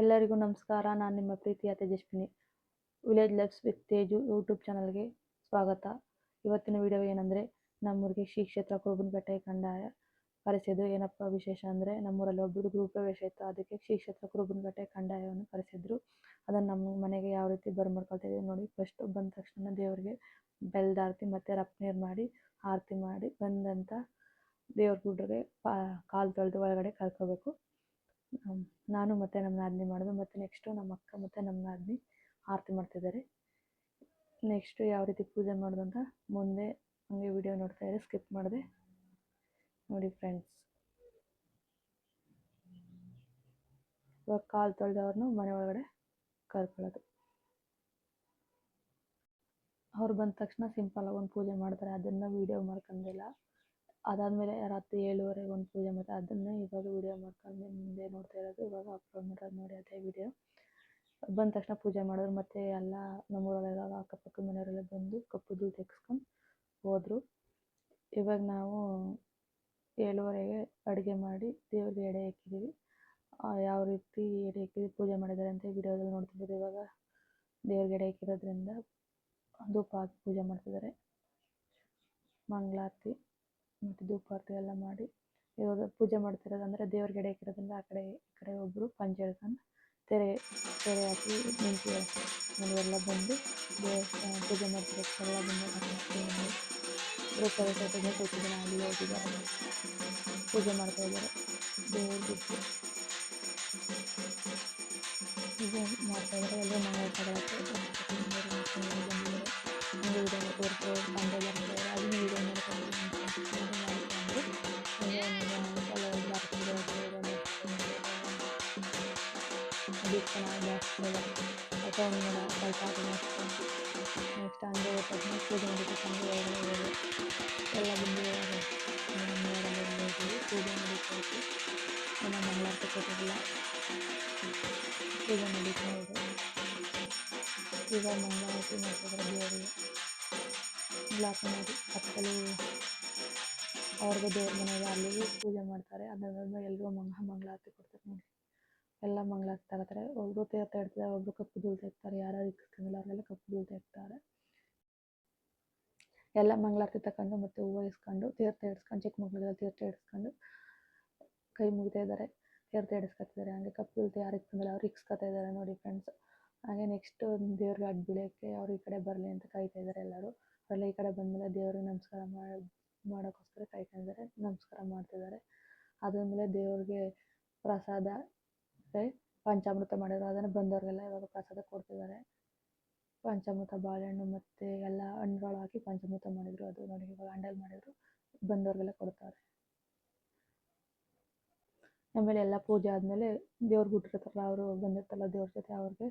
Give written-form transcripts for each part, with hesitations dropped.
ಎಲ್ಲರಿಗೂ ನಮಸ್ಕಾರ. ನಾನು ನಿಮ್ಮ ಪ್ರೀತಿಯ Tejaswini. Village lifes with Teju YouTube ಚಾನಲ್ಗೆ ಸ್ವಾಗತ. ಇವತ್ತಿನ ವಿಡಿಯೋ ಏನಂದರೆ, ನಮ್ಮೂರಿಗೆ ಶ್ರೀ ಕ್ಷೇತ್ರ ಕುರುಬನಕಟ್ಟೆ ಕಂದಾಯ ಕರೆಸಿದ್ದು. ಏನಪ್ಪ ವಿಶೇಷ ಅಂದರೆ, ನಮ್ಮೂರಲ್ಲಿ ಒಬ್ಬರು ಗೃಹ ಪ್ರವೇಶ ಇತ್ತು, ಅದಕ್ಕೆ ಶ್ರೀ ಕ್ಷೇತ್ರ ಕುರುಬನಕಟ್ಟೆ ಕಂದಾಯವನ್ನು ಕರೆಸಿದ್ರು. ಅದನ್ನು ನಮ್ಮ ಮನೆಗೆ ಯಾವ ರೀತಿ ಬರ್ಮಾಡ್ಕೊಳ್ತಾ ಇದ್ದೀವಿ ನೋಡಿ. ಫಸ್ಟ್ ಬಂದ ತಕ್ಷಣ ದೇವರಿಗೆ ಬೆಲ್ಲದ ಆರತಿ ಮತ್ತು ರಪ್ನೀರು ಮಾಡಿ ಆರತಿ ಮಾಡಿ ಬಂದಂಥ ದೇವ್ರ ಗುಡ್ರಿಗೆ ಕಾಲು ತೊಳೆದು ಒಳಗಡೆ ಕರ್ಕೋಬೇಕು. ನಾನು ಮತ್ತು ನಮ್ಮ ನಾದಿನಿ ಮಾಡೋದು. ಮತ್ತು ನೆಕ್ಸ್ಟು ನಮ್ಮ ಅಕ್ಕ ಮತ್ತು ನಮ್ಮ ನಾದಿನಿ ಆರತಿ ಮಾಡ್ತಿದ್ದಾರೆ. ನೆಕ್ಸ್ಟು ಯಾವ ರೀತಿ ಪೂಜೆ ಮಾಡೋದು ಅಂತ ಮುಂದೆ ಹಂಗೆ ವಿಡಿಯೋ ನೋಡ್ತಾ ಇದ್ದಾರೆ, ಸ್ಕಿಪ್ ಮಾಡಿದೆ ನೋಡಿ ಫ್ರೆಂಡ್ಸ್. ಇವಾಗ ಕಾಲು ತೊಳೆದವ್ರನ್ನ ಮನೆ ಒಳಗಡೆ ಕರ್ಕೊಳ್ಳೋದು. ಅವ್ರು ಬಂದ ತಕ್ಷಣ ಸಿಂಪಲಾಗಿ ಒಂದು ಪೂಜೆ ಮಾಡ್ತಾರೆ, ಅದನ್ನು ವೀಡಿಯೋ ಮಾಡ್ಕೊಂಡಿಲ್ಲ. ಅದಾದಮೇಲೆ ರಾತ್ರಿ 7:30 ಒಂದು ಪೂಜೆ ಮತ್ತು ಅದನ್ನು ಇವಾಗ ವೀಡಿಯೋ ಮಾಡ್ಕೊಂಡು ಮುಂದೆ ನೋಡ್ತಾ ಇರೋದು. ಇವಾಗ ಅಪ್ಲೋಡ್ ಮಾಡೋದು ನೋಡಿ ಅದೇ ವಿಡಿಯೋ. ಬಂದ ತಕ್ಷಣ ಪೂಜೆ ಮಾಡಿದ್ರು. ಮತ್ತು ಎಲ್ಲ ನಮ್ಮೂರಲ್ಲೆಲ್ಲ ಅಕ್ಕಪಕ್ಕದ ಮನೆಯವರೆಲ್ಲ ಬಂದು ಕಪ್ಪು ಧೂಳು ತೆಗೆಸ್ಕೊಂಡು ಹೋದರು. ಇವಾಗ ನಾವು 7:30ಗೆ ಅಡುಗೆ ಮಾಡಿ ದೇವ್ರಿಗೆ ಎಡೆ ಹಾಕಿದ್ದೀವಿ. ಯಾವ ರೀತಿ ಎಡೆ ಹಾಕಿದ್ದೀವಿ ಪೂಜೆ ಮಾಡಿದ್ದಾರೆ ಅಂತ ವಿಡಿಯೋದಲ್ಲಿ ನೋಡ್ತಿದ್ದೀವಿ. ಇವಾಗ ದೇವ್ರಿಗೆ ಎಡೆ ಹಾಕಿರೋದ್ರಿಂದ ಧೂಪ ಹಾಕಿ ಪೂಜೆ ಮಾಡ್ತಿದ್ದಾರೆ. ಮಂಗಳಾರತಿ ಮತ್ತು ಧೂಪಾರತಿ ಎಲ್ಲ ಮಾಡಿ ಇವಾಗ ಪೂಜೆ ಮಾಡ್ತಿರೋದು. ಅಂದರೆ ದೇವ್ರಿಗೆ ಎಡೆ ಹಾಕಿರೋದ್ರಿಂದ ಆ ಕಡೆ ಈ ಕಡೆ ಒಬ್ಬರು ಪಂಚೆ ಹಿಡ್ಕೊಂಡು ತೆರೆ ಹಾಕಿ ನಿಂತಿದ್ದಾರೆ. ಮನೆಯೆಲ್ಲ ಬಂದು ದೇವಸ್ಥಾನ ಪೂಜೆ ಮಾಡ್ತಿರೋದು ಎಲ್ಲ ಬಂದು ಗೃಹಪ್ರವೇಶ ಸ್ವಲ್ಪ ಜನ ಅಲ್ಲಿ ಹೋಗಿದ್ದಾರೆ, ಪೂಜೆ ಮಾಡ್ತಾ ಇದ್ದಾರೆ. ದೇವ್ರ ಬಿಟ್ಟು ಪೂಜೆ ಮಾಡ್ತಾ ಇದ್ದಾರೆ. ಎಲ್ಲರೂ ಮಂಗಳ ತಗೊಳಕ್ಕೆ ಬಂದಿದ್ದಾರೆ. ಹಂಗೆ ವಿಡಿಯೋ ತೋರಿಸ್ತಾರೆ, ತಂದೆ ಬರ್ತಾರೆ, ಅದನ್ನು ವಿಡಿಯೋ ಮಾಡ್ಕೊಂಡು ಅದು ಚೆನ್ನಾಗಿ ಸೌಂಡ್ ಮಾಡ ಸ್ವಲ್ಪ ನೆಕ್ಸ್ಟ್ ಹಂಗೆ ಹೊಟ್ಟೆ ಪೂಜೆ ನಡೀತದೆ. ಹಂಗೆ ಒಳಗಡೆ ಎಲ್ಲ ಬಂದು ಪೂಜೆ ನಡೀತಾ ಇತ್ತು. ನಮ್ಮ ಮಂಗಳಾರತಿ ಕೊಟ್ಟಿರಲಿಲ್ಲ, ಪೂಜೆ ನಡೀತಾ ಇದೆ. ಇವಾಗ ಮಂಗಳಾರತಿ ಮಾಡ್ತಿದ್ದಾರೆ ದೇವರಿಗೆ. ಮಂಗಳಾರತಿ ಮಾಡಿ ಹತ್ತಲು ಅವ್ರಿಗೆ ದೇವ್ರ ಮನೆಗೆ ಅಲ್ಲಿಗೆ ಪೂಜೆ ಮಾಡ್ತಾರೆ. ಅದಾದ್ಮೇಲೆ ಎಲ್ಲರೂ ಮಂಗಳಾರತಿ ಕೊಡ್ತಾರೆ ನೋಡಿ. ಎಲ್ಲ ಮಂಗಳಾರತಿ ತಗೋತಾರೆ. ಒಬ್ಬರು ತೀರ್ಥ ಇಡ್ತಾರೆ, ಒಬ್ಬರು ಕಪ್ಪು ಧೂಳು ತೆಗ್ತಾರೆ. ಯಾರು ಇಕ್ಕಿಸ್ಕೊಂಡಿಲ್ಲ ಅವ್ರಿಗೆಲ್ಲ ಕಪ್ಪು ಧೂಳು ತೆಗ್ತಾರೆ. ಎಲ್ಲ ಮಂಗಳಾರತಿ ತಗೊಂಡು ಮತ್ತು ಹೂವು ಇಸ್ಕೊಂಡು ತೀರ್ಥ ಇಡ್ಸ್ಕೊಂಡು, ಚಿಕ್ಕ ಮಕ್ಕಳೆಲ್ಲ ತೀರ್ಥ ಇಡ್ಸ್ಕೊಂಡು ಕೈ ಮುಗಿತಾ ಇದ್ದಾರೆ, ತೀರ್ಥ ಇಡಿಸ್ಕೊತಿದ್ದಾರೆ. ಹಂಗೆ ಕಪ್ಪು ಧೂಳು ಯಾರು ಇಕ್ಕಿಸ್ಕೊಂಡಿಲ್ಲ ಅವ್ರು ಇಕ್ಸ್ಕೊತಾ ಇದ್ದಾರೆ ನೋಡಿ ಫ್ರೆಂಡ್ಸ್. ಹಾಗೆ ನೆಕ್ಸ್ಟು ದೇವ್ರಿಗೆ ಅಡ್ಡ ಬೀಳೋಕ್ಕೆ ಅವ್ರು ಈ ಕಡೆ ಬರಲಿ ಅಂತ ಕಾಯ್ತಾ ಇದ್ದಾರೆ ಎಲ್ಲರೂ. ಅವರೆಲ್ಲ ಈ ಕಡೆ ಬಂದಮೇಲೆ ದೇವ್ರಿಗೆ ನಮಸ್ಕಾರ ಮಾಡೋಕ್ಕೋಸ್ಕರ ಕಾಯ್ಕೊಂಡಿದ್ದಾರೆ, ನಮಸ್ಕಾರ ಮಾಡ್ತಿದ್ದಾರೆ. ಅದಾದಮೇಲೆ ದೇವ್ರಿಗೆ ಪ್ರಸಾದ ಪಂಚಾಮೃತ ಮಾಡಿದ್ರು, ಅದನ್ನು ಬಂದವ್ರಿಗೆಲ್ಲ ಇವಾಗ ಪ್ರಸಾದ ಕೊಡ್ತಿದ್ದಾರೆ. ಪಂಚಾಮೃತ ಬಾಳೆಹಣ್ಣು ಮತ್ತು ಎಲ್ಲ ಹಣ್ಣುಗಳು ಹಾಕಿ ಪಂಚಾಮೃತ ಮಾಡಿದರು. ಅದು ನೋಡಿ ಇವಾಗ ಹಂಡಲ್ ಮಾಡಿದರು, ಬಂದವ್ರಿಗೆಲ್ಲ ಕೊಡ್ತಾರೆ. ಆಮೇಲೆ ಎಲ್ಲ ಪೂಜೆ ಆದಮೇಲೆ ದೇವ್ರಿಗೆ ಹುಟ್ಟಿರ್ತಾರಲ್ಲ ಅವರು ಬಂದಿರ್ತಾರಲ್ಲ ದೇವ್ರ ಜೊತೆ, ಅವ್ರಿಗೆ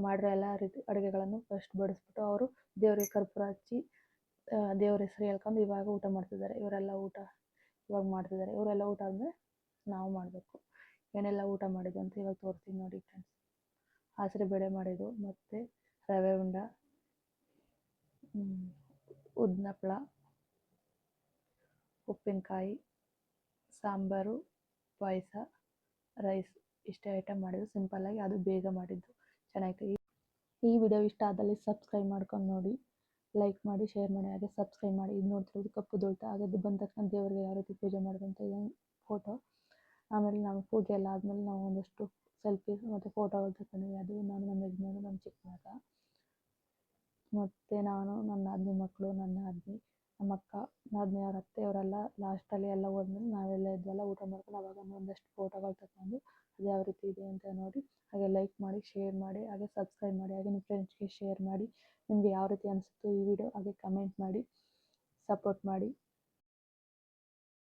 ಮಾಡಿರೋ ಎಲ್ಲ ರೀತಿ ಅಡುಗೆಗಳನ್ನು ಫಸ್ಟ್ ಬಡಿಸ್ಬಿಟ್ಟು ಅವರು ದೇವ್ರಿಗೆ ಕರ್ಪೂರ ಹಚ್ಚಿ ದೇವ್ರ ಹೆಸರು ಹೇಳ್ಕೊಂಡು ಇವಾಗ ಊಟ ಮಾಡ್ತಿದ್ದಾರೆ. ಇವರೆಲ್ಲ ಊಟ ಇವಾಗ ಮಾಡ್ತಿದ್ದಾರೆ. ಇವರೆಲ್ಲ ಊಟ ಆದಮೇಲೆ ನಾವು ಮಾಡಬೇಕು. ಏನೆಲ್ಲ ಊಟ ಮಾಡಿದ್ದು ಅಂತ ಇವಾಗ ತೋರಿಸ್ತೀನಿ ನೋಡಿ ಫ್ರೆಂಡ್ಸ್. ಹಸಿರು ಬೇಳೆ ಮಾಡಿದ್ದು, ಮತ್ತು ರವೆ ಉಂಡ, ಉದ್ದಿನಪ್ಪಳ, ಉಪ್ಪಿನಕಾಯಿ, ಸಾಂಬಾರು, ಪಾಯಸ, ರೈಸ್, ಇಷ್ಟೇ ಐಟಮ್ ಮಾಡಿದ್ದು. ಸಿಂಪಲ್ಲಾಗಿ, ಅದು ಬೇಗ ಮಾಡಿದ್ದು, ಚೆನ್ನಾಗಿತ್ತು. ಈ ವಿಡಿಯೋ ಇಷ್ಟ ಆದಲ್ಲಿ ಸಬ್ಸ್ಕ್ರೈಬ್ ಮಾಡ್ಕೊಂಡು ನೋಡಿ, ಲೈಕ್ ಮಾಡಿ, ಶೇರ್ ಮಾಡಿ, ಹಾಗೆ ಸಬ್ಸ್ಕ್ರೈಬ್ ಮಾಡಿ. ಇದು ನೋಡ್ತಿರೋದು ಕಪ್ಪು ಧೂಳು. ಹಾಗೆ ಬಂದ ತಕ್ಷಣ ದೇವರಿಗೆ ಯಾವ ರೀತಿ ಪೂಜೆ ಮಾಡೋದಂತ ಇದೊಂದು ಫೋಟೋ. ಆಮೇಲೆ ನಾವು ಪೂಜೆ ಎಲ್ಲ ಆದಮೇಲೆ ನಾವು ಒಂದಷ್ಟು ಸೆಲ್ಫೀಸ್ ಮತ್ತು ಫೋಟೋಗಳು ತಗೊಂಡಿವಿ. ಅದು ನಾನು, ನಮ್ಮ ಯಜಮಾನ, ನಮ್ಮ ಚಿಕ್ಕ ಮಗ, ಮತ್ತು ನಾನು, ನನ್ನ ನಾದಿನಿ ಮಕ್ಕಳು, ನನ್ನ ನಾದಿನಿ, ನಮ್ಮ ಅಕ್ಕ, ನಾದಿನಿ ಅವ್ರ ಅತ್ತೆ, ಅವರೆಲ್ಲ ಲಾಸ್ಟಲ್ಲಿ ಎಲ್ಲ ಹೋದ್ಮೇಲೆ ನಾವೆಲ್ಲ ಇದ್ವೆಲ್ಲ ಊಟ ಮಾಡ್ಕೊಂಡು ಅವಾಗ ಒಂದಷ್ಟು ಫೋಟೋಗಳು ತಗೊಂಡು ಅದು ಯಾವ ರೀತಿ ಇದೆ ಅಂತ ನೋಡಿ. ಹಾಗೆ ಲೈಕ್ ಮಾಡಿ, ಶೇರ್ ಮಾಡಿ, ಹಾಗೆ ಸಬ್ಸ್ಕ್ರೈಬ್ ಮಾಡಿ, ಹಾಗೆ ನಿಮ್ಮ ಫ್ರೆಂಡ್ಸ್ಗೆ ಶೇರ್ ಮಾಡಿ. ನಿಮಗೆ ಯಾವ ರೀತಿ ಅನಿಸುತ್ತೋ ಈ ವಿಡಿಯೋ ಹಾಗೆ ಕಮೆಂಟ್ ಮಾಡಿ, ಸಪೋರ್ಟ್ ಮಾಡಿ.